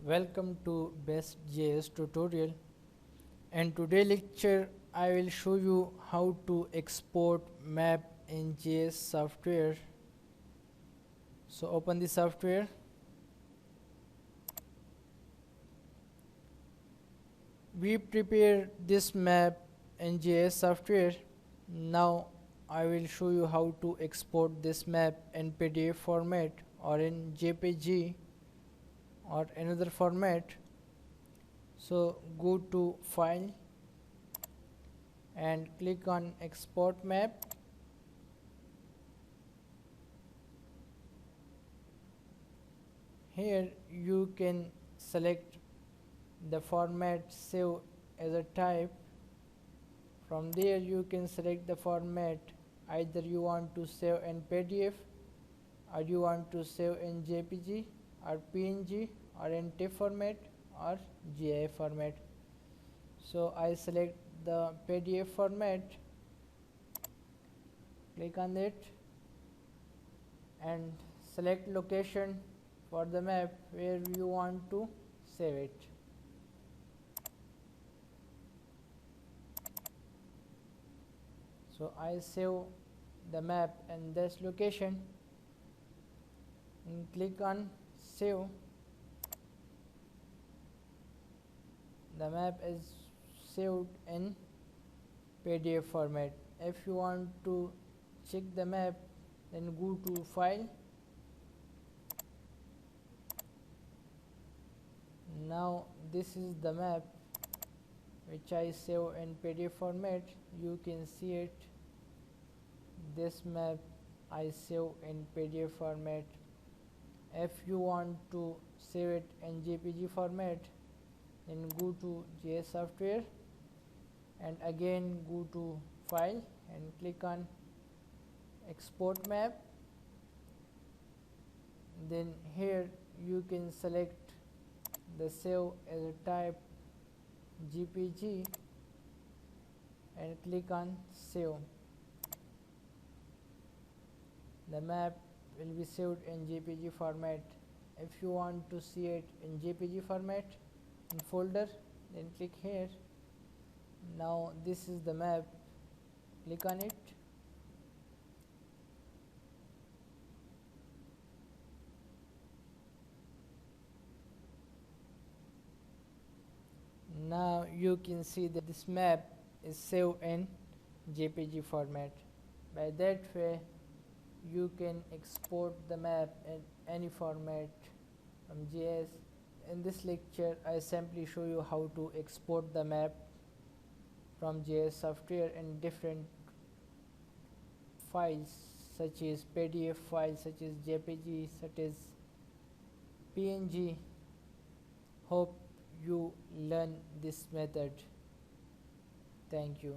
Welcome to Best.js tutorial, and today lecture I will show you how to export map in JS software. So open the software. We prepare this map in JS software. Now I will show you how to export this map in PDF format or in JPG or another format. So go to file and click on export map. Here you can select the format save as a type. From there you can select the format, either you want to save in PDF or you want to save in JPG or PNG or in TIFF format or GIF format. So I select the PDF format, click on it and select location for the map where you want to save it. So I save the map in this location and click on save. The map is saved in PDF format. If you want to check the map, then go to file. Now this is the map which I save in PDF format. You can see it. This map I save in PDF format. If you want to save it in JPG format, then go to JS software and again go to file and click on export map. Then here you can select the save as a type JPG and click on save. The map will be saved in JPG format. If you want to see it in JPG format in folder, then click here. Now this is the map, click on it. Now you can see that this map is saved in JPG format. By that way you can export the map in any format from JS. In this lecture I simply show you how to export the map from JS software in different files, such as PDF files, such as JPG, such as PNG. Hope you learn this method. Thank you.